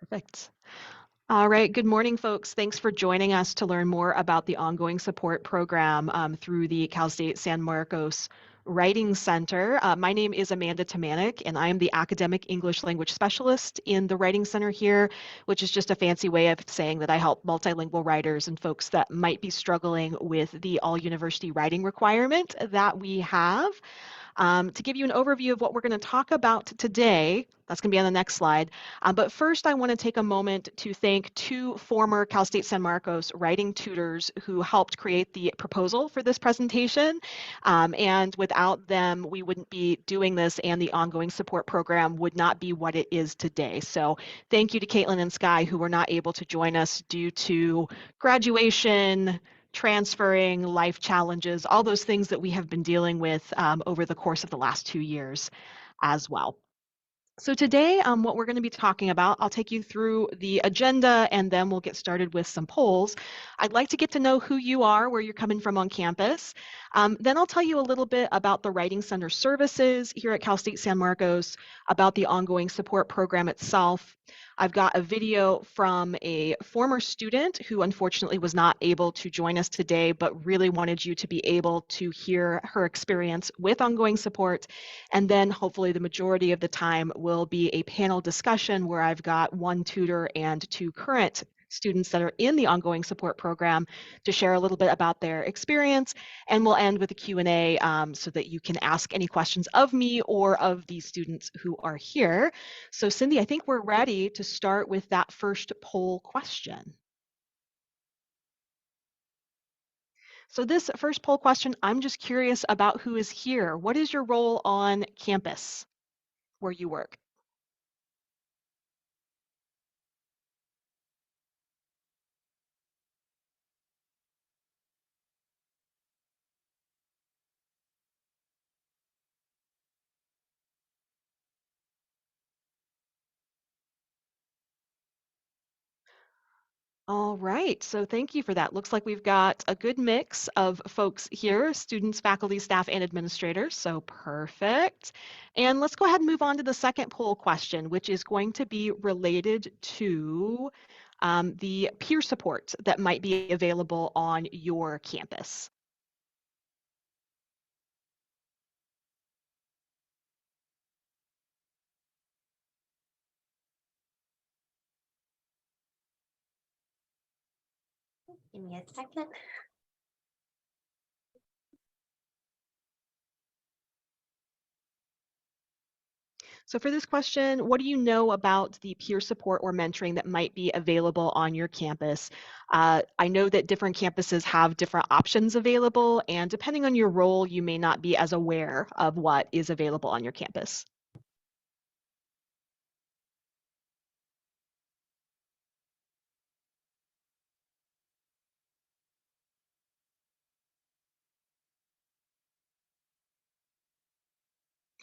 Perfect. All right. Good morning, folks. Thanks for joining us to learn more about the ongoing support program through the Cal State San Marcos Writing Center. My name is Amanda Tomanek, and I am the academic English language specialist in the Writing Center here, which is just a fancy way of saying that I help multilingual writers and folks that might be struggling with the all university writing requirement that we have. To give you an overview of what we're going to talk about today, that's going to be on the next slide. But first, I want to take a moment to thank two former Cal State San Marcos writing tutors who helped create the proposal for this presentation. And without them, we wouldn't be doing this, and the ongoing support program would not be what it is today. So thank you to Kaitlyn and Sky, who were not able to join us due to graduation, transferring, life challenges, all those things that we have been dealing with over the course of the last 2 years as well. So today, what we're going to be talking about, I'll take you through the agenda and then we'll get started with some polls. I'd like to get to know who you are, where you're coming from on campus. Then I'll tell you a little bit about the Writing Center services here at Cal State San Marcos, about the ongoing support program itself. I've got a video from a former student who unfortunately was not able to join us today, but really wanted you to be able to hear her experience with ongoing support. And then hopefully the majority of the time will be a panel discussion where I've got one tutor and two current students that are in the ongoing support program to share a little bit about their experience. And we'll end with a Q&A so that you can ask any questions of me or of the students who are here. So Cindy, I think we're ready to start with that first poll question. So this first poll question, I'm just curious about who is here. What is your role on campus where you work? All right, so thank you for that. Looks like we've got a good mix of folks here, students, faculty, staff, and administrators, so perfect. And let's go ahead and move on to the second poll question, which is going to be related to the peer support that might be available on your campus. Give me a second. So for this question, what do you know about the peer support or mentoring that might be available on your campus? I know that different campuses have different options available, and depending on your role, you may not be as aware of what is available on your campus.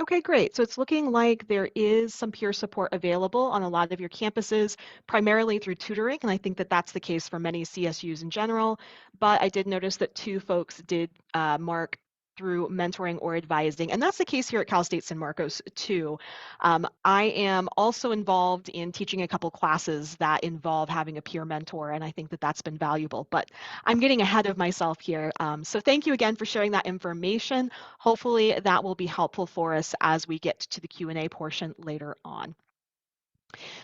Okay, great. So it's looking like there is some peer support available on a lot of your campuses, primarily through tutoring, and I think that that's the case for many CSUs in general. But I did notice that two folks did mark through mentoring or advising, and that's the case here at Cal State San Marcos too. I am also involved in teaching a couple classes that involve having a peer mentor, and I think that that's been valuable. But I'm getting ahead of myself here. So thank you again for sharing that information. Hopefully that will be helpful for us as we get to the Q&A portion later on.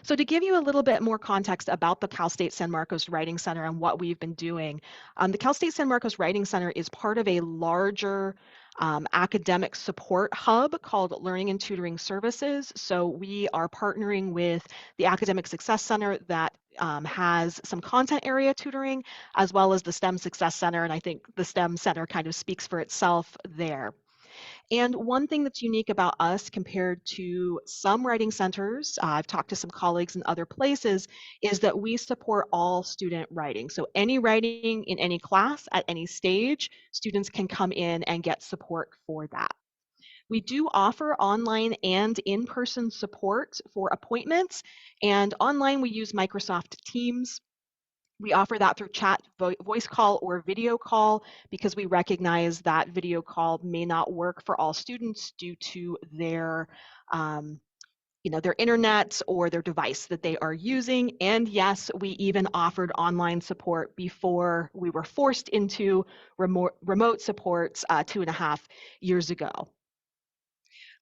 So to give you a little bit more context about the Cal State San Marcos Writing Center and what we've been doing, the Cal State San Marcos Writing Center is part of a larger academic support hub called Learning and Tutoring Services. So we are partnering with the Academic Success Center that has some content area tutoring, as well as the STEM Success Center, and I think the STEM Center kind of speaks for itself there. And one thing that's unique about us compared to some writing centers, I've talked to some colleagues in other places, is that we support all student writing. So any writing in any class at any stage, students can come in and get support for that. We do offer online and in-person support for appointments, and online we use Microsoft Teams. We offer that through chat, voice call, or video call because we recognize that video call may not work for all students due to their their internet or their device that they are using. And yes, we even offered online support before we were forced into remote supports 2.5 years ago.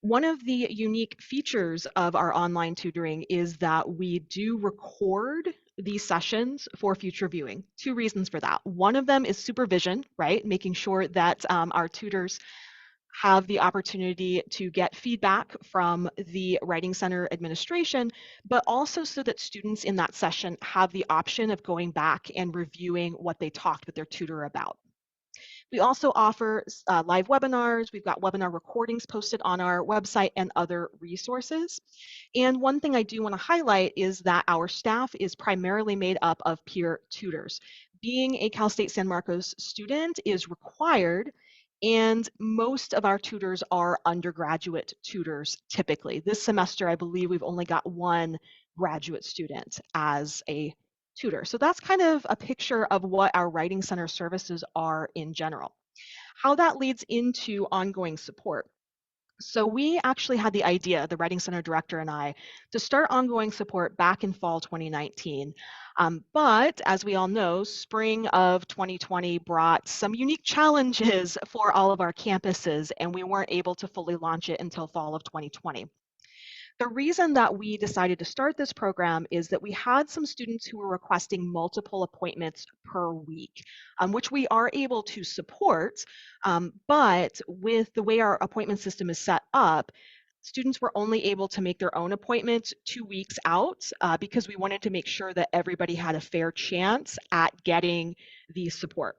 One of the unique features of our online tutoring is that we do record these sessions for future viewing. Two reasons for that. One of them is supervision, right? Making sure that our tutors have the opportunity to get feedback from the Writing Center administration, but also so that students in that session have the option of going back and reviewing what they talked with their tutor about. We also offer live webinars. We've got webinar recordings posted on our website and other resources. And one thing I do want to highlight is that our staff is primarily made up of peer tutors. Being a Cal State San Marcos student is required, and most of our tutors are undergraduate tutors typically. This semester, I believe we've only got one graduate student as a tutor. So that's kind of a picture of what our Writing Center services are in general. How that leads into ongoing support. So we actually had the idea, the Writing Center director and I, to start ongoing support back in fall 2019. But as we all know, spring of 2020 brought some unique challenges for all of our campuses, and we weren't able to fully launch it until fall of 2020. The reason that we decided to start this program is that we had some students who were requesting multiple appointments per week, which we are able to support. But with the way our appointment system is set up, students were only able to make their own appointments 2 weeks out because we wanted to make sure that everybody had a fair chance at getting the support.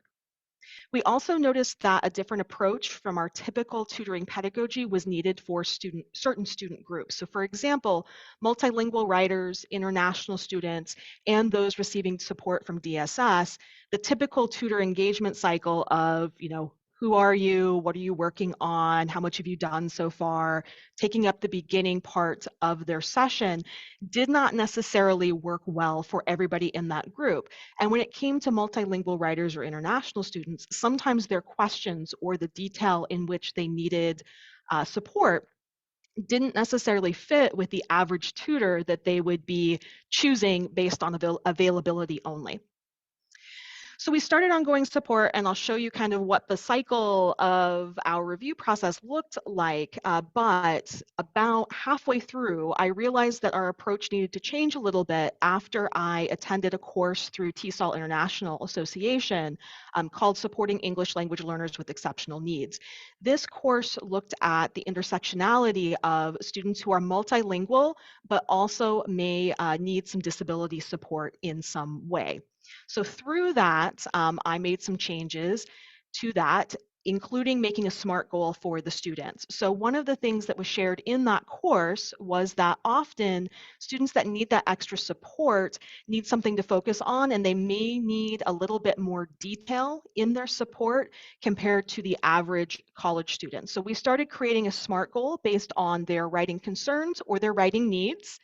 We also noticed that a different approach from our typical tutoring pedagogy was needed for certain student groups. So for example, multilingual writers, international students, and those receiving support from DSS, the typical tutor engagement cycle of, who are you? What are you working on? How much have you done so far? Taking up the beginning part of their session did not necessarily work well for everybody in that group. And when it came to multilingual writers or international students, sometimes their questions or the detail in which they needed support didn't necessarily fit with the average tutor that they would be choosing based on availability only. So we started ongoing support, and I'll show you kind of what the cycle of our review process looked like. But about halfway through, I realized that our approach needed to change a little bit after I attended a course through TESOL International Association called Supporting English Language Learners with Exceptional Needs. This course looked at the intersectionality of students who are multilingual, but also may need some disability support in some way. So through that, I made some changes to that, including making a SMART goal for the students. So one of the things that was shared in that course was that often students that need that extra support need something to focus on, and they may need a little bit more detail in their support compared to the average college student. So we started creating a SMART goal based on their writing concerns or their writing needs.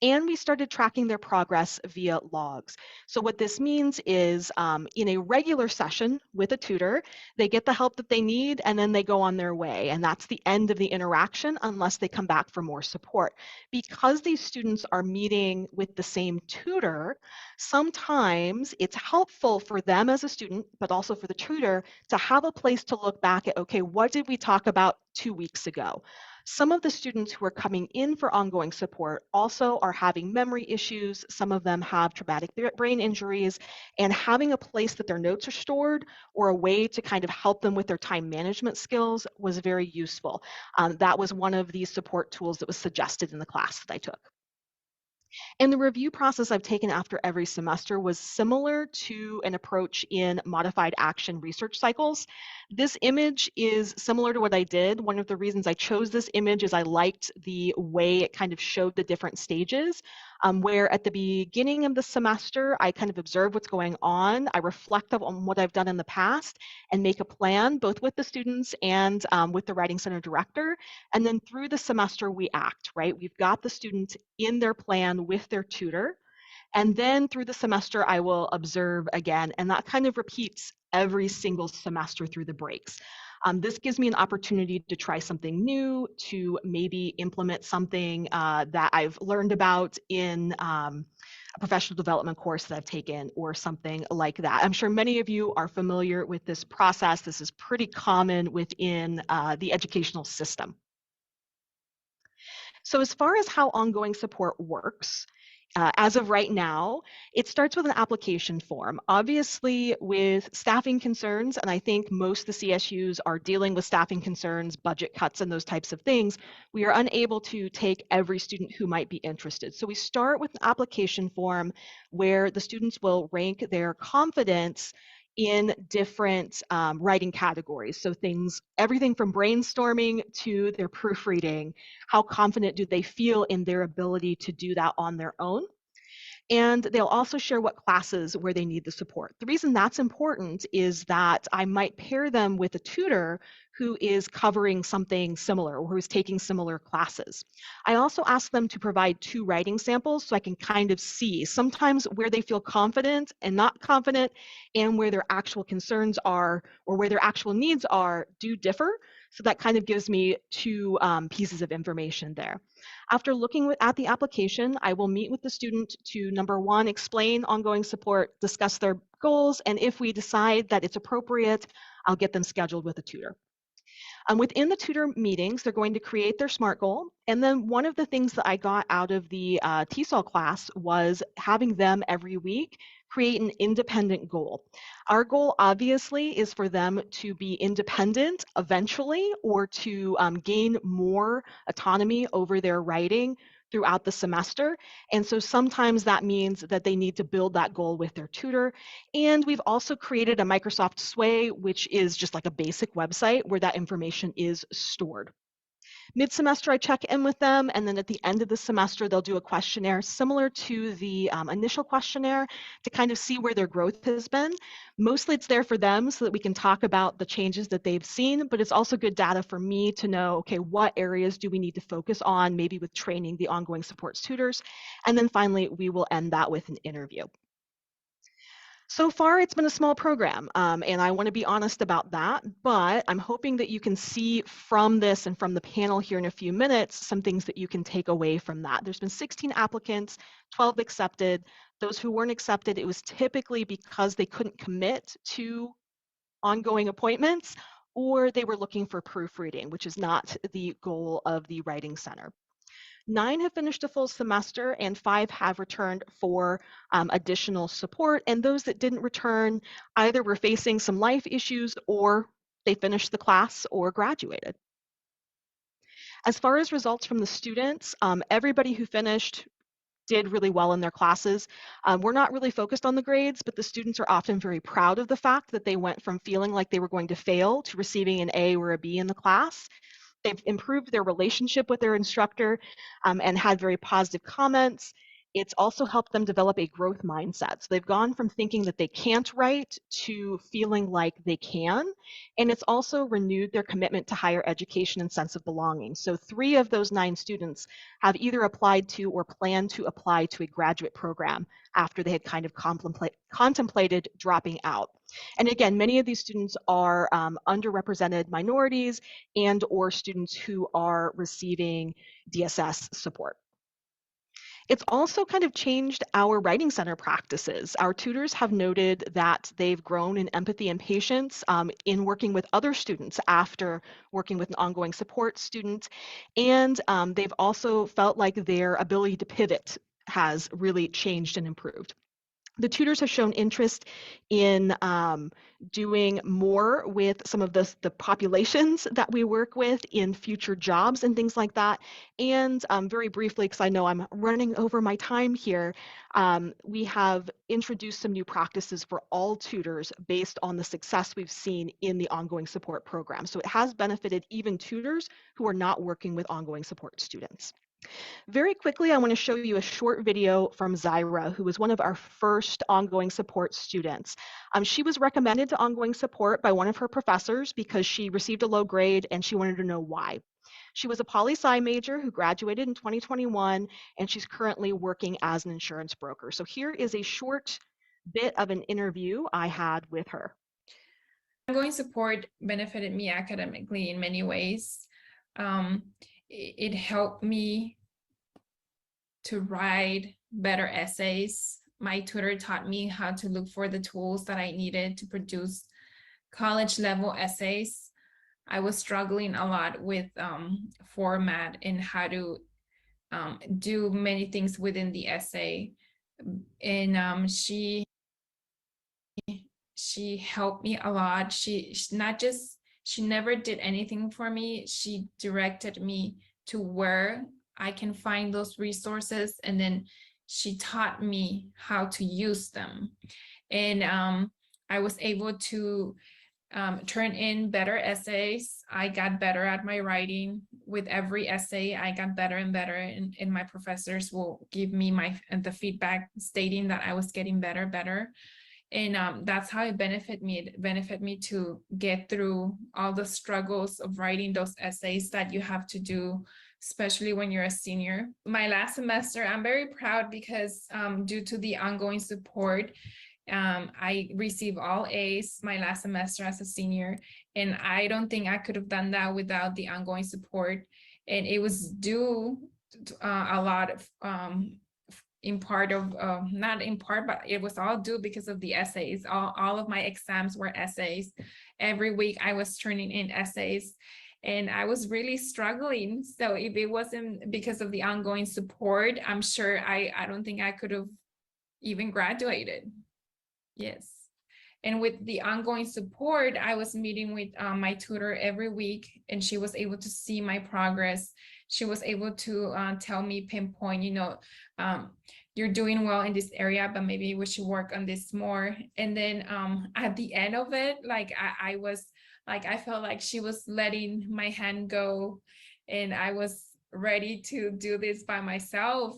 And we started tracking their progress via logs. So what this means is in a regular session with a tutor, they get the help that they need and then they go on their way. And that's the end of the interaction unless they come back for more support. Because these students are meeting with the same tutor, sometimes it's helpful for them as a student, but also for the tutor to have a place to look back at, okay, what did we talk about 2 weeks ago? Some of the students who are coming in for ongoing support also are having memory issues. Some of them have traumatic brain injuries, and having a place that their notes are stored or a way to kind of help them with their time management skills was very useful. That was one of the support tools that was suggested in the class that I took. And the review process I've taken after every semester was similar to an approach in modified action research cycles. This image is similar to what I did. One of the reasons I chose this image is I liked the way it kind of showed the different stages, where at the beginning of the semester, I kind of observe what's going on. I reflect on what I've done in the past and make a plan, both with the students and with the Writing Center director. And then through the semester, we act, right? We've got the student in their plan with their tutor. And then through the semester, I will observe again, and that kind of repeats every single semester through the breaks. This gives me an opportunity to try something new, to maybe implement something that I've learned about in a professional development course that I've taken or something like that. I'm sure many of you are familiar with this process. This is pretty common within the educational system. So as far as how ongoing support works, as of right now, it starts with an application form. Obviously, with staffing concerns, and I think most of the CSUs are dealing with staffing concerns, budget cuts, and those types of things, we are unable to take every student who might be interested. So we start with an application form where the students will rank their confidence in different writing categories. So things, everything from brainstorming to their proofreading. How confident do they feel in their ability to do that on their own? And they'll also share what classes where they need the support. The reason that's important is that I might pair them with a tutor who is covering something similar or who's taking similar classes. I also ask them to provide 2 writing samples so I can kind of see sometimes where they feel confident and not confident and where their actual concerns are or where their actual needs are do differ. So that kind of gives me 2 pieces of information there. After looking at the application, I will meet with the student to, number 1, explain ongoing support, discuss their goals, and if we decide that it's appropriate, I'll get them scheduled with a tutor. Within the tutor meetings, they're going to create their SMART goal. And then one of the things that I got out of the TESOL class was having them every week create an independent goal. Our goal, obviously, is for them to be independent eventually or to gain more autonomy over their writing throughout the semester. And so sometimes that means that they need to build that goal with their tutor. And we've also created a Microsoft Sway, which is just like a basic website where that information is stored. Mid-semester, I check in with them, and then at the end of the semester, they'll do a questionnaire similar to the initial questionnaire to kind of see where their growth has been. Mostly it's there for them so that we can talk about the changes that they've seen, but it's also good data for me to know, okay, what areas do we need to focus on, maybe with training the ongoing supports tutors, and then finally, we will end that with an interview. So far, it's been a small program, and I want to be honest about that, but I'm hoping that you can see from this and from the panel here in a few minutes some things that you can take away from that. There's been 16 applicants, 12 accepted. Those who weren't accepted, it was typically because they couldn't commit to ongoing appointments or they were looking for proofreading, which is not the goal of the Writing Center. 9 have finished a full semester and 5 have returned for additional support. And those that didn't return either were facing some life issues or they finished the class or graduated. As far as results from the students, everybody who finished did really well in their classes. We're not really focused on the grades, but the students are often very proud of the fact that they went from feeling like they were going to fail to receiving an A or a B in the class. They've improved their relationship with their instructor and had very positive comments. It's also helped them develop a growth mindset. So they've gone from thinking that they can't write to feeling like they can. And it's also renewed their commitment to higher education and sense of belonging. So 3 of those 9 students have either applied to or plan to apply to a graduate program after they had kind of contemplated dropping out. And again, many of these students are underrepresented minorities and or students who are receiving DSS support. It's also kind of changed our Writing Center practices. Our tutors have noted that they've grown in empathy and patience in working with other students after working with an ongoing support student. And they've also felt like their ability to pivot has really changed and improved. The tutors have shown interest in doing more with some of the populations that we work with in future jobs and things like that. And very briefly, because I know I'm running over my time here, we have introduced some new practices for all tutors based on the success we've seen in the ongoing support program. So it has benefited even tutors who are not working with ongoing support students. Very quickly, I want to show you a short video from Zaira, who was one of our first ongoing support students. She was recommended to ongoing support by one of her professors because she received a low grade and she wanted to know why. She was a poli-sci major who graduated in 2021, and she's currently working as an insurance broker. So here is a short bit of an interview I had with her. Ongoing support benefited me academically in many ways. It helped me to write better essays. My tutor taught me how to look for the tools that I needed to produce college level essays. I was struggling a lot with format and how to do many things within the essay. And she helped me a lot. She never did anything for me. She directed me to where I can find those resources, and then she taught me how to use them. And I was able to turn in better essays. I got better at my writing. With every essay, I got better and better, and my professors will give me the feedback stating that I was getting better. And that's how it benefited me. It benefited me to get through all the struggles of writing those essays that you have to do, especially when you're a senior. My last semester, I'm very proud because due to the ongoing support, I received all A's my last semester as a senior, and I don't think I could have done that without the ongoing support. And it was due to, a lot of in part of not in part, but it was all due because of the essays. All of my exams were essays. Every week I was turning in essays, and I was really struggling. So if it wasn't because of the ongoing support, I'm sure I don't think I could have even graduated. Yes. And with the ongoing support, I was meeting with my tutor every week, and she was able to see my progress. She was able to tell me, pinpoint, you're doing well in this area, but maybe we should work on this more. And then at the end of it, like I was like, I felt like she was letting my hand go, and I was ready to do this by myself.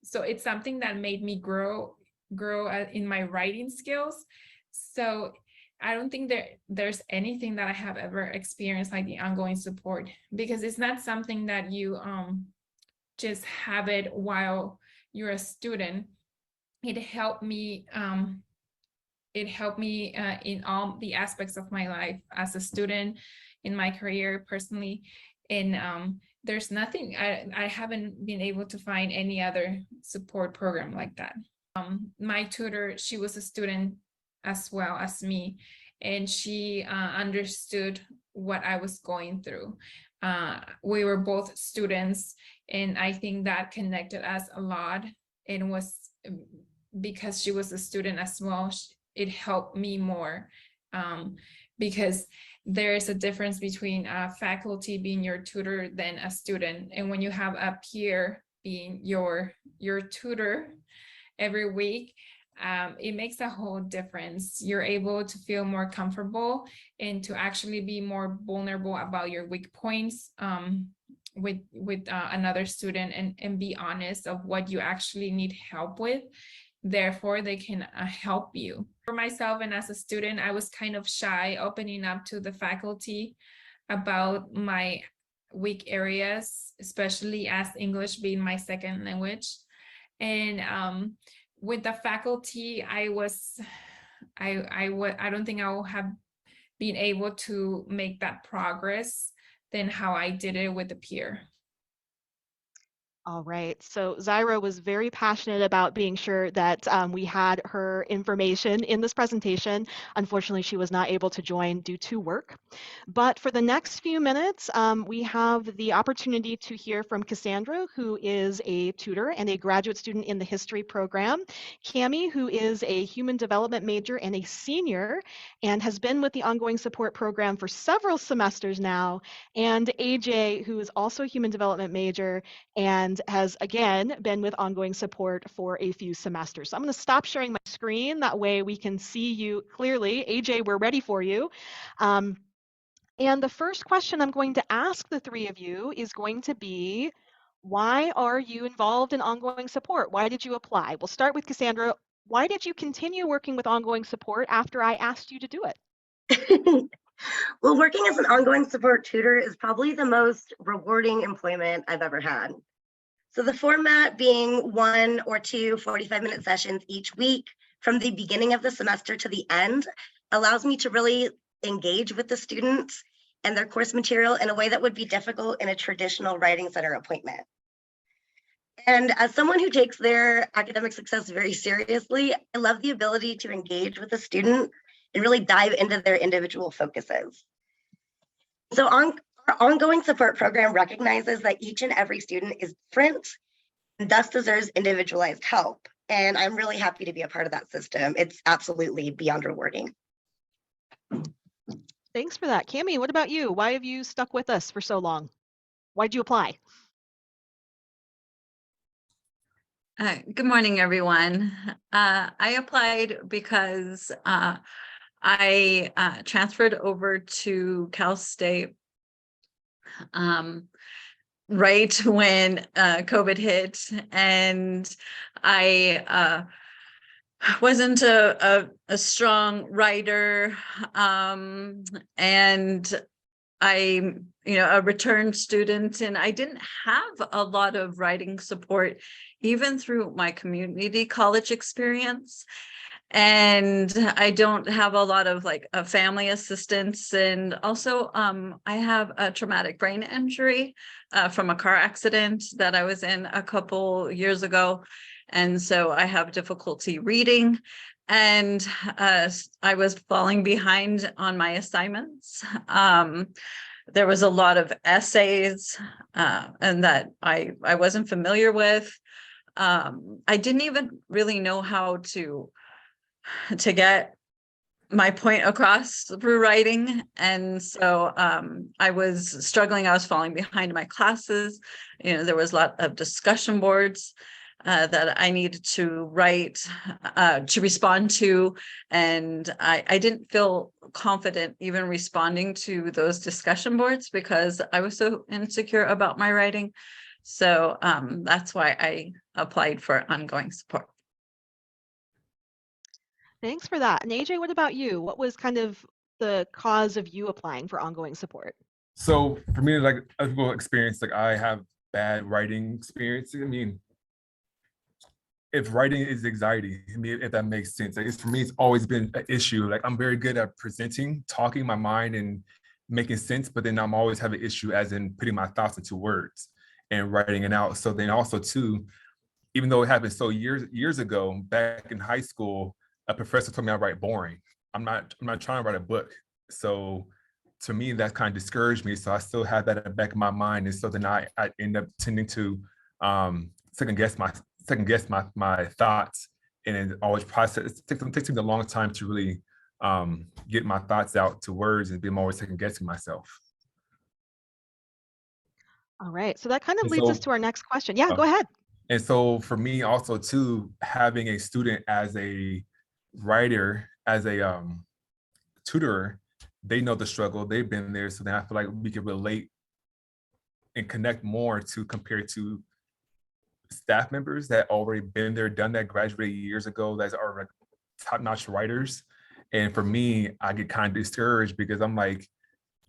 So it's something that made me grow in my writing skills. So I don't think there's anything that I have ever experienced like the ongoing support, because it's not something that you just have it while you're a student. It helped me in all the aspects of my life as a student, in my career personally. And there's nothing, I haven't been able to find any other support program like that. My tutor, she was a student as well as me, and she understood what I was going through. We were both students, and I think that connected us a lot. It was because she was a student as well, it helped me more, because there is a difference between a faculty being your tutor than a student. And when you have a peer being your tutor every week, it makes a whole difference. You're able to feel more comfortable and to actually be more vulnerable about your weak points with another student, and be honest of what you actually need help with. Therefore, they can help you. For myself and as a student, I was kind of shy opening up to the faculty about my weak areas, especially as English being my second language. And with the faculty, I don't think I will have been able to make that progress than how I did it with the peer. All right. So Zaira was very passionate about being sure that we had her information in this presentation. Unfortunately, she was not able to join due to work. But for the next few minutes, we have the opportunity to hear from Cassandra, who is a tutor and a graduate student in the history program, Cami, who is a human development major and a senior and has been with the ongoing support program for several semesters now, and AJ, who is also a human development major and has again been with ongoing support for a few semesters. So I'm going to stop sharing my screen. That way we can see you clearly. AJ, we're ready for you. And the first question I'm going to ask the three of you is going to be, why are you involved in ongoing support? Why did you apply? We'll start with Cassandra. Why did you continue working with ongoing support after I asked you to do it? Well, working as an ongoing support tutor is probably the most rewarding employment I've ever had. So the format being 1 or 2 45-minute sessions each week from the beginning of the semester to the end allows me to really engage with the students and their course material in a way that would be difficult in a traditional writing center appointment. And as someone who takes their academic success very seriously, I love the ability to engage with a student and really dive into their individual focuses. So our ongoing support program recognizes that each and every student is different and thus deserves individualized help. And I'm really happy to be a part of that system. It's absolutely beyond rewarding. Thanks for that. Cami, what about you? Why have you stuck with us for so long? Why'd you apply? Good morning, everyone. I applied because I transferred over to Cal State right when COVID hit, and I wasn't a strong writer, and I'm, a returned student, and I didn't have a lot of writing support, even through my community college experience. And I don't have a lot of a family assistance. And also, I have a traumatic brain injury from a car accident that I was in a couple years ago. And so I have difficulty reading. And I was falling behind on my assignments. There was a lot of essays and that I wasn't familiar with. I didn't even really know how to get my point across through writing. And so I was struggling. I was falling behind in my classes. There was a lot of discussion boards that I needed to write, to respond to. And I didn't feel confident even responding to those discussion boards because I was so insecure about my writing. So that's why I applied for ongoing support. Thanks for that. And AJ, what about you? What was kind of the cause of you applying for ongoing support? So for me, like other people experience, I have bad writing experience. I mean, if writing is anxiety, if that makes sense, for me, it's always been an issue. I'm very good at presenting, talking my mind and making sense, but then I'm always have an issue as in putting my thoughts into words and writing it out. So then also too, even though it happened so years ago, back in high school, a professor told me I write boring. I'm not trying to write a book. So to me, that kind of discouraged me. So I still have that in the back of my mind. And so then I end up tending to second guess my thoughts, and then always process. It takes me a long time to really get my thoughts out to words, and be always second guessing myself. All right. So that kind of leads us to our next question. Yeah, go ahead. And so for me also too, having a student as a writer, as a tutor, they know the struggle, they've been there. So then I feel like we can relate and connect more to compared to staff members that already been there, done that, graduated years ago, that are top-notch writers. And for me, I get kind of discouraged because I'm like,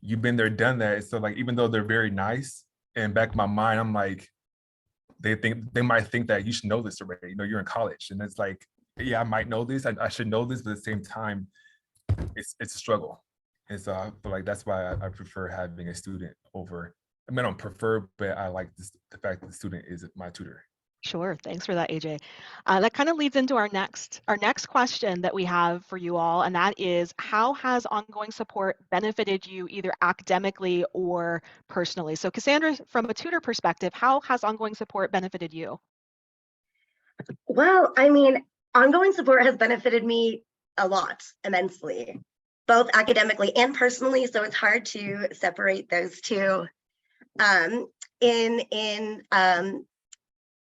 you've been there, done that. So even though they're very nice, and back in my mind, I'm like, they might think that you should know this already. You're in college, and it's like, yeah, I might know this. I should know this, but at the same time, it's a struggle. And so I feel like that's why I prefer having a student over. I mean, I don't prefer, but I like the fact that the student is my tutor. Sure. Thanks for that, AJ. That kind of leads into our next question that we have for you all, and that is, how has ongoing support benefited you either academically or personally? So Cassandra, from a tutor perspective, how has ongoing support benefited you? Well, I mean, ongoing support has benefited me a lot, immensely, both academically and personally. So it's hard to separate those two. In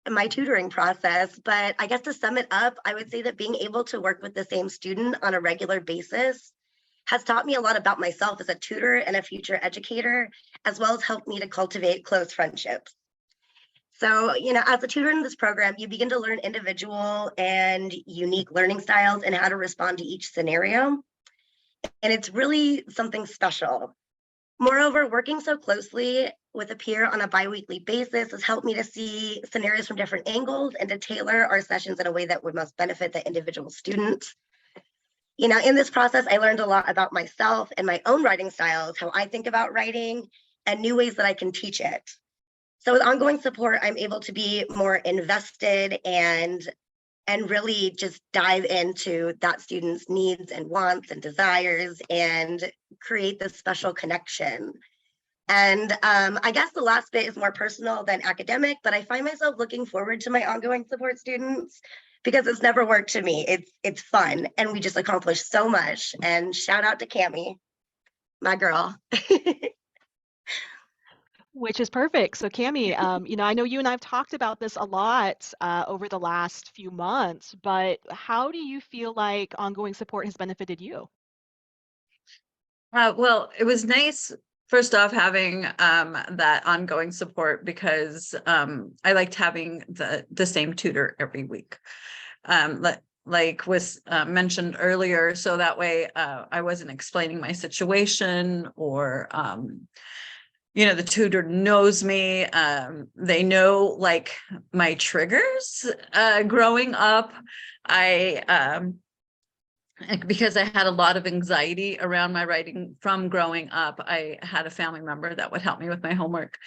my tutoring process, but I guess to sum it up, I would say that being able to work with the same student on a regular basis has taught me a lot about myself as a tutor and a future educator, as well as helped me to cultivate close friendships. So, as a tutor in this program, you begin to learn individual and unique learning styles and how to respond to each scenario. And it's really something special. Moreover, working so closely with a peer on a bi-weekly basis has helped me to see scenarios from different angles and to tailor our sessions in a way that would most benefit the individual student. You know, in this process, I learned a lot about myself and my own writing styles, how I think about writing, and new ways that I can teach it. So with ongoing support, I'm able to be more invested and really just dive into that student's needs and wants and desires and create this special connection. And I guess the last bit is more personal than academic, but I find myself looking forward to my ongoing support students because it's never work to me. It's fun, and we just accomplish so much. And shout out to Cami, my girl. Which is perfect. So Cami, you know, I know you and I have talked about this a lot over the last few months, but how do you feel like ongoing support has benefited you? Well, it was nice, first off, having that ongoing support because I liked having the same tutor every week. Like was mentioned earlier, so that way I wasn't explaining my situation, or you know, the tutor knows me. They know like my triggers growing up. Because I had a lot of anxiety around my writing from growing up, I had a family member that would help me with my homework.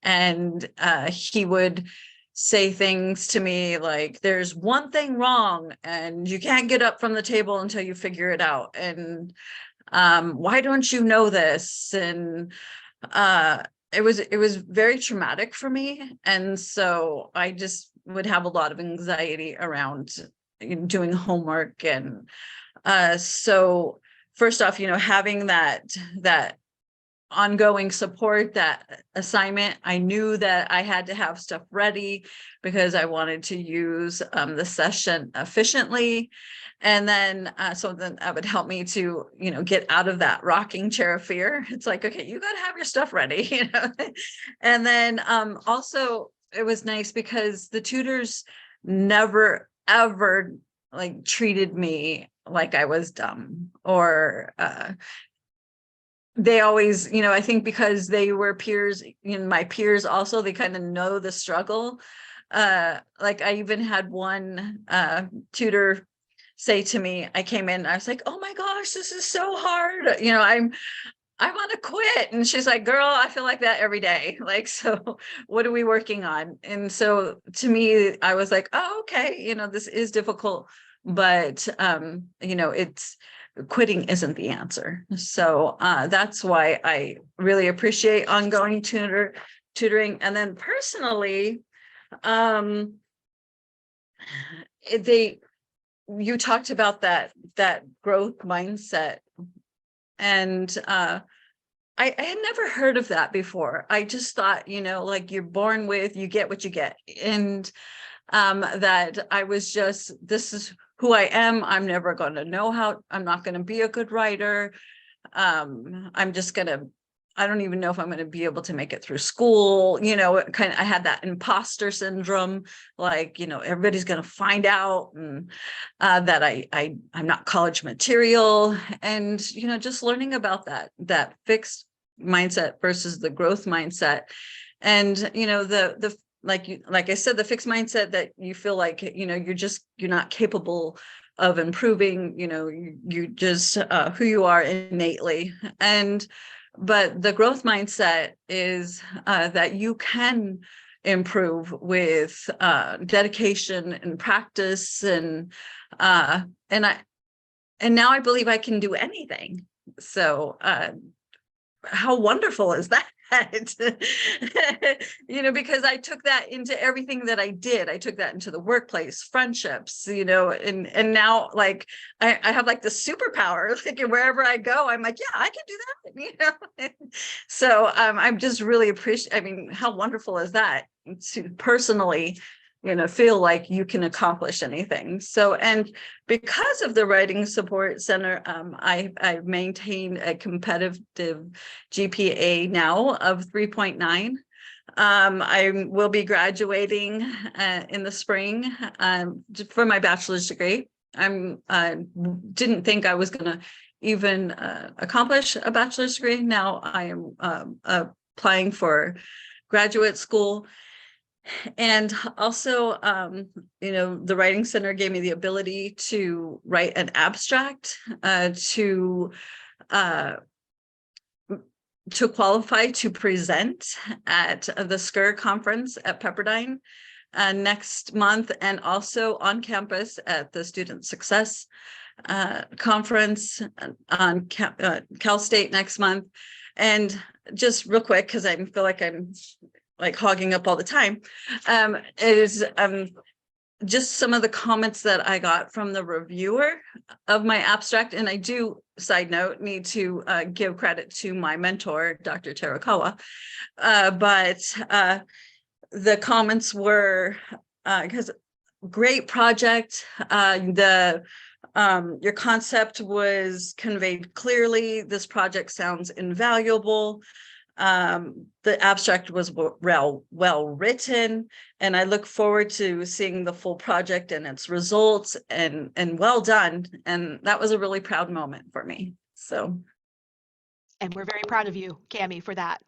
And he would say things to me like, there's one thing wrong and you can't get up from the table until you figure it out. And why don't you know this? And it was very traumatic for me. And so I just would have a lot of anxiety around doing homework. And so first off, you know, having that ongoing support, that assignment, I knew that I had to have stuff ready because I wanted to use the session efficiently. And then so then that would help me to, you know, get out of that rocking chair of fear. It's like, okay, you got to have your stuff ready, you know. And then also it was nice because the tutors never ever like treated me like I was dumb, or they always, you know, I think because they were peers, you know, my peers also, they kind of know the struggle. Like I even had one tutor say to me, I came in, I was like, oh my gosh, this is so hard. You know, I want to quit. And she's like, girl, I feel like that every day. Like, so what are we working on? And so to me, I was like, oh, okay, you know, this is difficult, but you know, quitting isn't the answer. So that's why I really appreciate ongoing tutoring. And then personally, you talked about that growth mindset, and I had never heard of that before. I just thought, you know, like you're born with, you get what you get, and that I was just, this is who I am. I'm never going to know how, I'm not going to be a good writer. I'm just going to, I don't even know if I'm going to be able to make it through school. You know, kind of, I had that imposter syndrome, like, you know, everybody's going to find out, and that I'm not college material. And, you know, just learning about that fixed mindset versus the growth mindset. And, you know, like I said, the fixed mindset that you feel like, you know, you're not capable of improving, you know, you just who you are innately. But the growth mindset is that you can improve with dedication and practice, and now I believe I can do anything. So how wonderful is that? You know, because I took that into everything that I did. I took that into the workplace, friendships, you know, and now like I have like the superpower, like wherever I go, I'm like, yeah, I can do that, you know. So I'm just really I mean, how wonderful is that to personally, you know, feel like you can accomplish anything. So, and because of the Writing Support Center, I've maintained a competitive GPA now of 3.9. I will be graduating in the spring for my bachelor's degree. I didn't think I was going to even accomplish a bachelor's degree. Now I am applying for graduate school. And also, the Writing Center gave me the ability to write an abstract to qualify to present at the SCUR conference at Pepperdine next month, and also on campus at the Student Success conference on Cal State next month. And just real quick, because I feel like I'm like hogging up all the time, is just some of the comments that I got from the reviewer of my abstract. And I do, side note, need to give credit to my mentor, Dr. Terakawa. But the comments were, because great project, your concept was conveyed clearly. This project sounds invaluable. The abstract was well written, and I look forward to seeing the full project and its results, and well done. And that was a really proud moment for me. So, and we're very proud of you, Cami, for that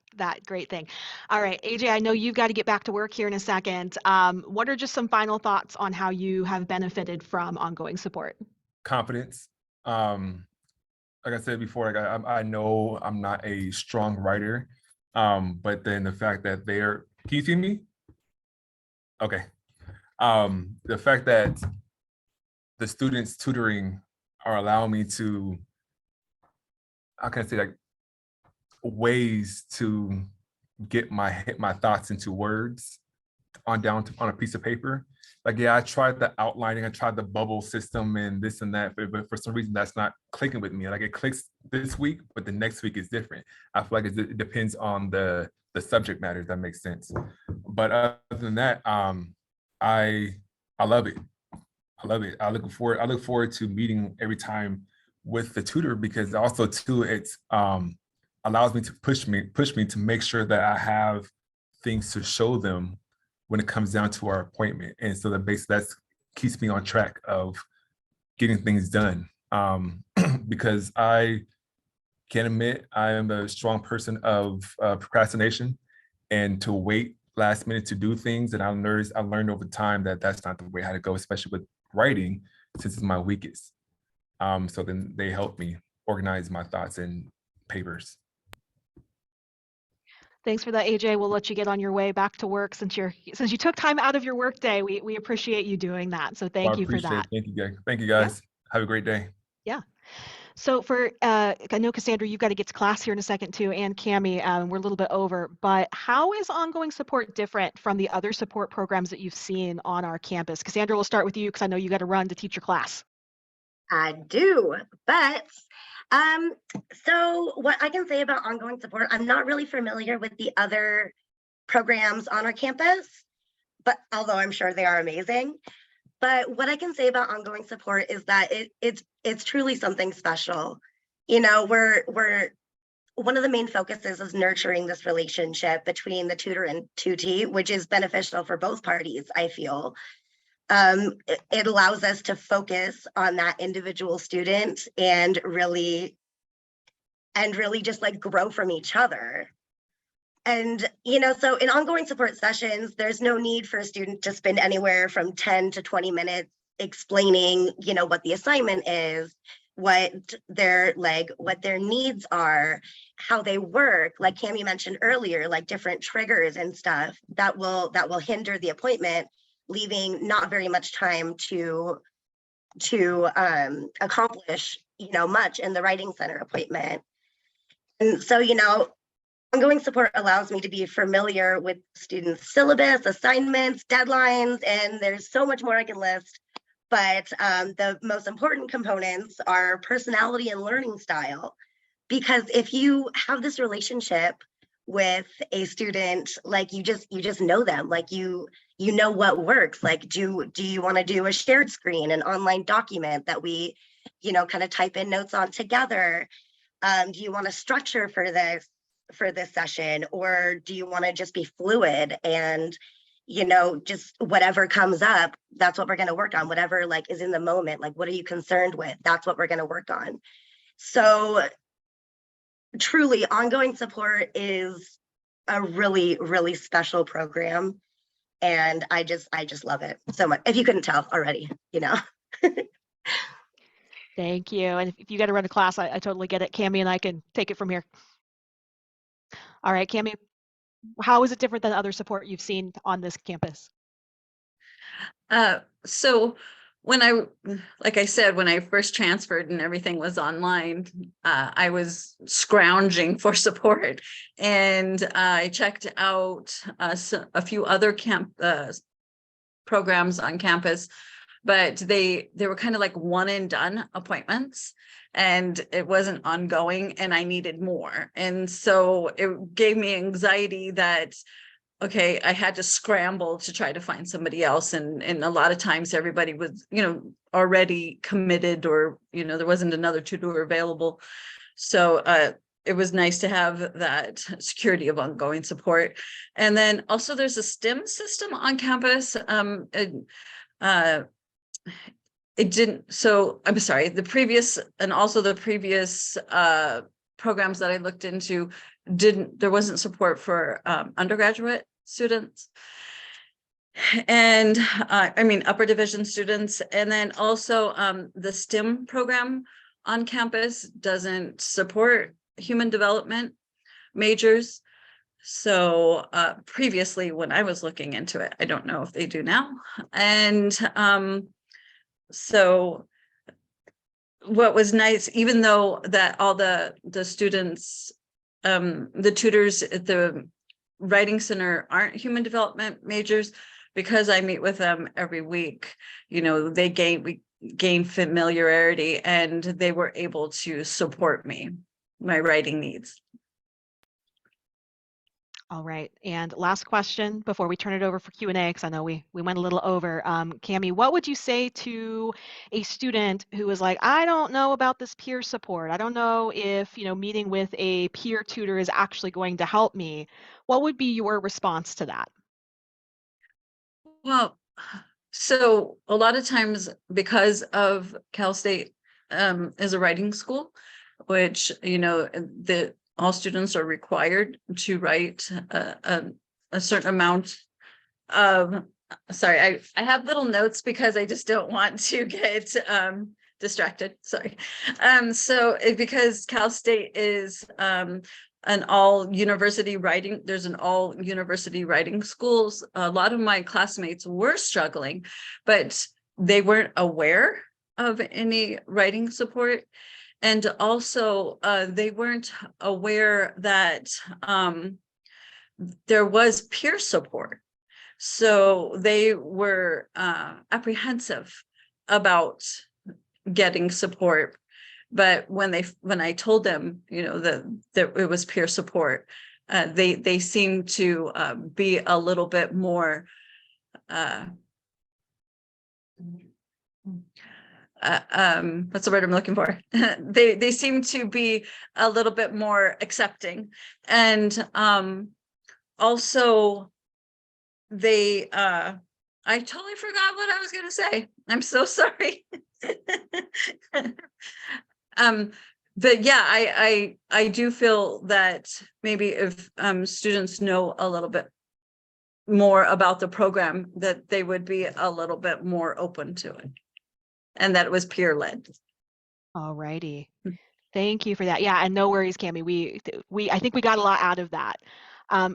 great thing. All right, AJ, I know you've got to get back to work here in a second. What are just some final thoughts on how you have benefited from ongoing support? Confidence. Like I said before, like I know I'm not a strong writer, but then the fact that can you see me? Okay. The fact that the students tutoring are allowing me to, how can I say, like, ways to get my thoughts into words on a piece of paper. Like, yeah, I tried the outlining, I tried the bubble system and this and that, but for some reason that's not clicking with me. Like, it clicks this week, but the next week is different. I feel like it depends on the subject matter, if that makes sense. But other than that, I love it. I love it. I look forward to meeting every time with the tutor, because also too, it's allows me to push me to make sure that I have things to show them when it comes down to our appointment. And so that keeps me on track of getting things done. Because I can admit I am a strong person of procrastination, and to wait last minute to do things. And I learned over time that that's not the way how to go, especially with writing, since it's my weakest. So then they help me organize my thoughts in papers. Thanks for that, AJ. We'll let you get on your way back to work since you took time out of your work day. We appreciate you doing that. So thank you for that. Thank you, guys. Thank you, guys. Yeah. Have a great day. Yeah. So I know, Cassandra, you've got to get to class here in a second too, and Cami, we're a little bit over, but how is ongoing support different from the other support programs that you've seen on our campus? Cassandra, we'll start with you because I know you got to run to teach your class. I do, but so what I can say about ongoing support, I'm not really familiar with the other programs on our campus, but although I'm sure they are amazing. But what I can say about ongoing support is that it's truly something special. You know, we're one of the main focuses is nurturing this relationship between the tutor and tutee, which is beneficial for both parties, I feel. It allows us to focus on that individual student and really just like grow from each other. And, so in ongoing support sessions, there's no need for a student to spend anywhere from 10 to 20 minutes explaining, what the assignment is, what their needs are, how they work, like Cami mentioned earlier, like different triggers and stuff that will hinder the appointment, leaving not very much time to accomplish, much in the writing center appointment. And so, ongoing support allows me to be familiar with students' syllabus, assignments, deadlines, and there's so much more I can list. But the most important components are personality and learning style. Because if you have this relationship with a student, like you just know them, like you know what works. Like, do you want to do a shared screen, an online document that we, kind of type in notes on together? Do you want a structure for this session, or do you want to just be fluid and just whatever comes up, that's what we're going to work on, whatever like is in the moment, like what are you concerned with, that's what we're going to work on. So truly, ongoing support is a really, really special program. And I just love it so much. If you couldn't tell already, you know. Thank you. And if you got to run a class, I totally get it. Cami and I can take it from here. All right, Cami, how is it different than other support you've seen on this campus? So when like I said, when I first transferred and everything was online, I was scrounging for support, and I checked out a few other programs on campus, but they were kind of like one and done appointments, and it wasn't ongoing, and I needed more. And so it gave me anxiety that, okay, I had to scramble to try to find somebody else. And a lot of times everybody was, already committed, or, there wasn't another tutor available. So it was nice to have that security of ongoing support. And then also there's a STEM system on campus. It didn't, so I'm sorry, the previous programs that I looked into there wasn't support for undergraduate students, and upper division students. And then also the STEM program on campus doesn't support human development majors. So previously, when I was looking into it, I don't know if they do now. And so what was nice, even though that all the students, the tutors at the writing center aren't human development majors, because I meet with them every week, we gain familiarity, and they were able to support my writing needs. All right, and last question before we turn it over for Q&A, because I know we went a little over. Cami, what would you say to a student who is like, I don't know about this peer support. I don't know if, meeting with a peer tutor is actually going to help me. What would be your response to that? Well, so a lot of times, because of Cal State is a writing school, which, all students are required to write a certain amount of, sorry, I have little notes because I just don't want to get distracted. Sorry. Because Cal State is an all university writing, there's an all university writing schools. A lot of my classmates were struggling, but they weren't aware of any writing support. And also, they weren't aware that there was peer support. So they were apprehensive about getting support. But when I told them, that it was peer support, they seemed to be a little bit more what's the word I'm looking for? They seem to be a little bit more accepting. And also they I totally forgot what I was going to say. I'm so sorry. But yeah, I do feel that maybe if students know a little bit more about the program, that they would be a little bit more open to it, and that it was peer led. All righty. Thank you for that. Yeah, and no worries, Cami. I think we got a lot out of that.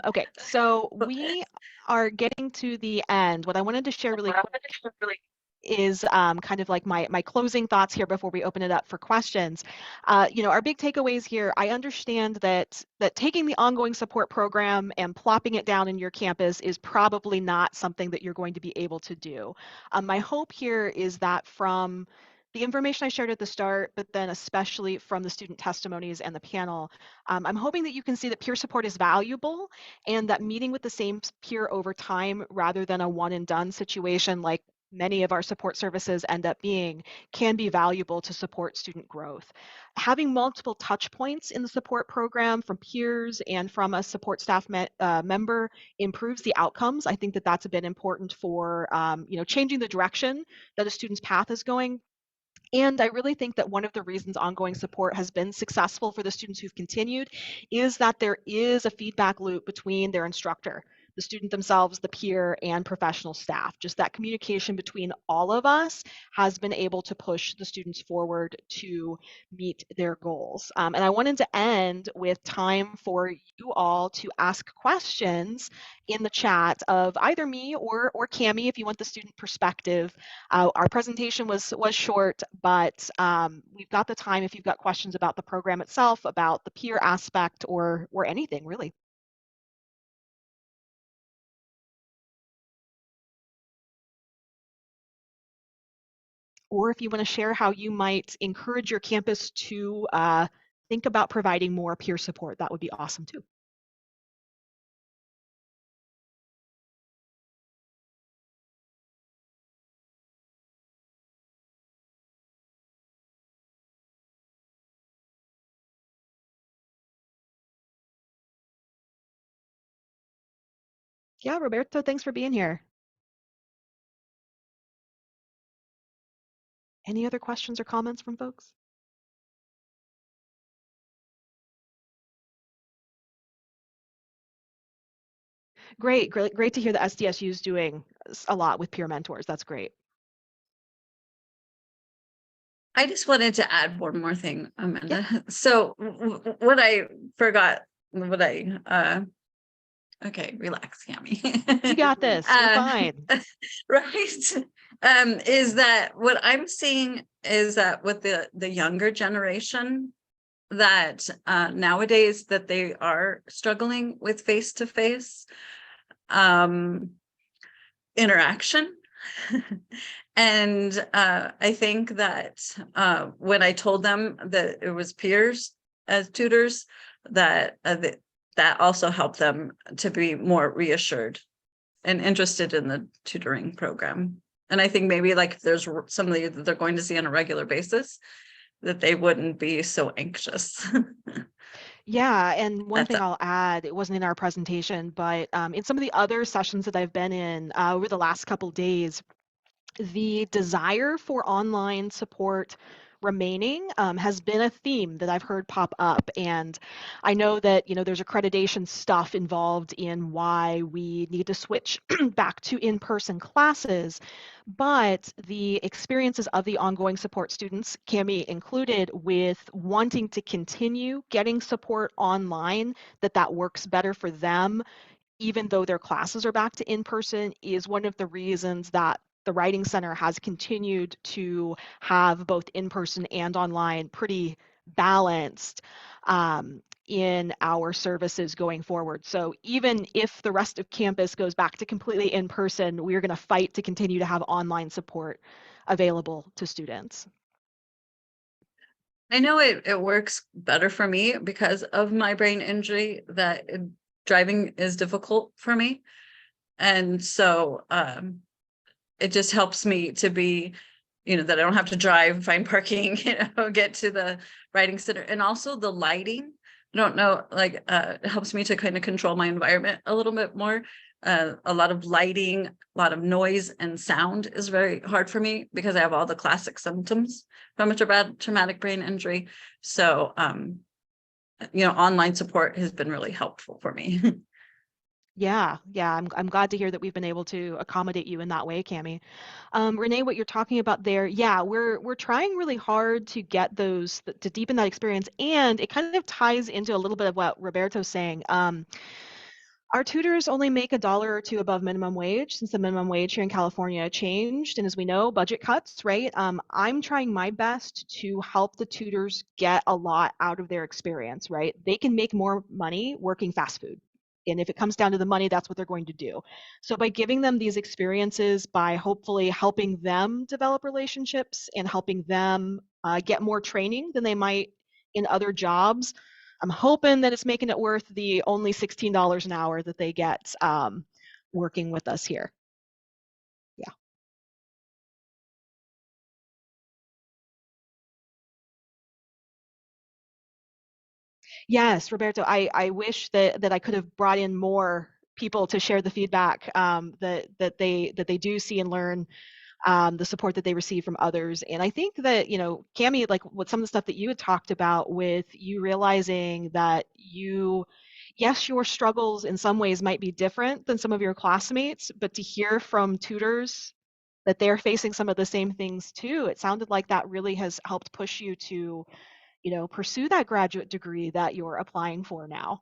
Okay, so we are getting to the end. What I wanted to share really quick is kind of like my closing thoughts here before we open it up for questions. Our big takeaways here, I understand that taking the ongoing support program and plopping it down in your campus is probably not something that you're going to be able to do. My hope here is that from the information I shared at the start, but then especially from the student testimonies and the panel, I'm hoping that you can see that peer support is valuable, and that meeting with the same peer over time rather than a one and done situation like many of our support services end up being, can be valuable to support student growth. Having multiple touch points in the support program from peers and from a support staff member improves the outcomes. I think that that's been important for changing the direction that a student's path is going. And I really think that one of the reasons ongoing support has been successful for the students who've continued is that there is a feedback loop between their instructor, the student themselves, the peer, and professional staff. Just that communication between all of us has been able to push the students forward to meet their goals. And I wanted to end with time for you all to ask questions in the chat of either me or Cami if you want the student perspective. Our presentation was short, but we've got the time if you've got questions about the program itself, about the peer aspect, or anything really. Or if you want to share how you might encourage your campus to think about providing more peer support, that would be awesome too. Yeah, Roberto, thanks for being here. Any other questions or comments from folks? Great to hear the SDSU is doing a lot with peer mentors. That's great. I just wanted to add one more thing, Amanda. Yeah. So what I forgot, okay, relax, Cami. You got this. You're fine. Right. Is that what I'm seeing is that with the younger generation, that nowadays that they are struggling with face-to-face interaction. And I think that when I told them that it was peers as tutors, that that also helped them to be more reassured and interested in the tutoring program. And I think maybe like if there's somebody that they're going to see on a regular basis, that they wouldn't be so anxious. Yeah, and one thing I'll add, it wasn't in our presentation, but in some of the other sessions that I've been in over the last couple of days, the desire for online support remaining has been a theme that I've heard pop up. And I know that, there's accreditation stuff involved in why we need to switch back to in-person classes, but the experiences of the ongoing support students, Cami included, with wanting to continue getting support online, that works better for them, even though their classes are back to in-person, is one of the reasons that the Writing Center has continued to have both in-person and online pretty balanced in our services going forward. So even if the rest of campus goes back to completely in-person, we're going to fight to continue to have online support available to students. I know it works better for me because of my brain injury, that driving is difficult for me. And so it just helps me to be, that I don't have to drive, find parking, get to the Writing Center. And also the lighting, I don't know, like it helps me to kind of control my environment a little bit more. A lot of lighting, a lot of noise and sound is very hard for me because I have all the classic symptoms from a traumatic brain injury. So, online support has been really helpful for me. Yeah, I'm glad to hear that we've been able to accommodate you in that way, Cami. Renee, what you're talking about there, yeah, we're trying really hard to get those, to deepen that experience, and it kind of ties into a little bit of what Roberto's saying. Our tutors only make $1 or $2 above minimum wage since the minimum wage here in California changed, and as we know, budget cuts, right? I'm trying my best to help the tutors get a lot out of their experience, right? They can make more money working fast food. And if it comes down to the money, that's what they're going to do. So by giving them these experiences, by hopefully helping them develop relationships and helping them get more training than they might in other jobs, I'm hoping that it's making it worth the only $16 an hour that they get working with us here. Yeah. Yes, Roberto, I wish that I could have brought in more people to share the feedback that they do see and learn, the support that they receive from others. And I think that, Cami, like what some of the stuff that you had talked about with you realizing that you yes, your struggles in some ways might be different than some of your classmates, but to hear from tutors that they're facing some of the same things too, it sounded like that really has helped push you to, pursue that graduate degree that you're applying for now.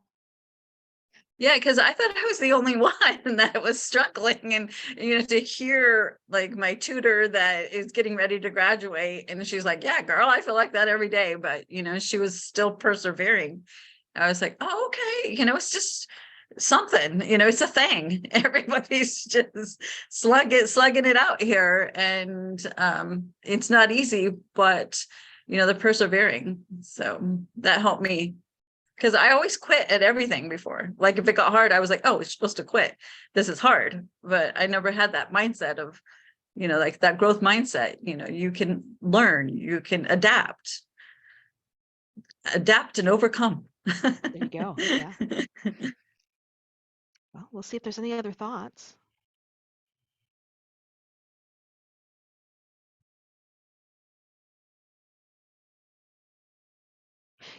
Yeah, because I thought I was the only one that was struggling, and to hear like my tutor that is getting ready to graduate, and she's like, "Yeah, girl, I feel like that every day," but she was still persevering. I was like, "Oh, okay, it's just something, it's a thing." Everybody's just slugging it out here, and it's not easy, but they're persevering. So that helped me. Because I always quit at everything before. Like if it got hard, I was like, oh, it's supposed to quit. This is hard. But I never had that mindset of, like that growth mindset. You can learn, you can adapt and overcome. There you go. Yeah. Well, we'll see if there's any other thoughts.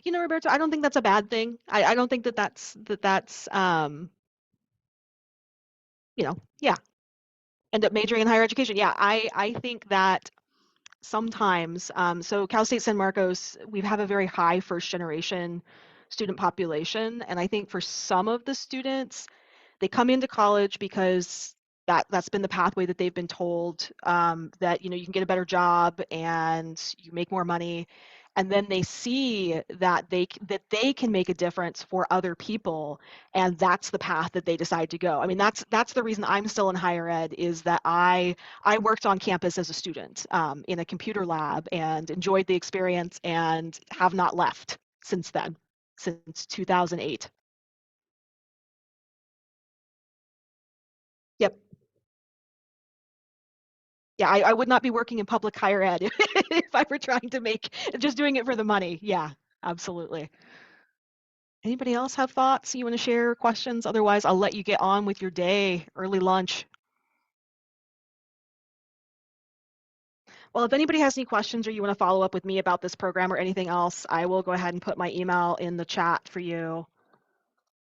Roberto, I don't think that's a bad thing. I don't think that's yeah. End up majoring in higher education. Yeah, I think that sometimes, so Cal State San Marcos, we have a very high first generation student population. And I think for some of the students, they come into college because that's been the pathway that they've been told, that you can get a better job and you make more money, and then they see that they can make a difference for other people, and that's the path that they decide to go. I mean, that's the reason I'm still in higher ed, is that I worked on campus as a student, in a computer lab, and enjoyed the experience and have not left since then, since 2008. Yep. Yeah, I would not be working in public higher ed if I were trying to just doing it for the money. Yeah, absolutely. Anybody else have thoughts you want to share, questions? Otherwise, I'll let you get on with your day, early lunch. Well, if anybody has any questions or you want to follow up with me about this program or anything else, I will go ahead and put my email in the chat for you.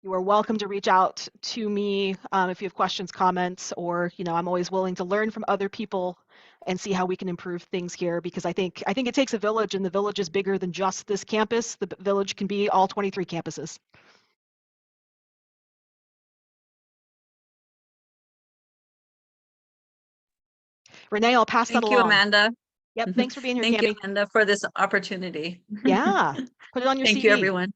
You are welcome to reach out to me, if you have questions, comments, or I'm always willing to learn from other people and see how we can improve things here, because I think it takes a village, and the village is bigger than just this campus. The village can be all 23 campuses. Renee, I'll pass that Thank you, along. Amanda. Yep, thanks for being here, Thank you, Tammy. Amanda, for this opportunity. Yeah, put it on your Thank CV. you, everyone.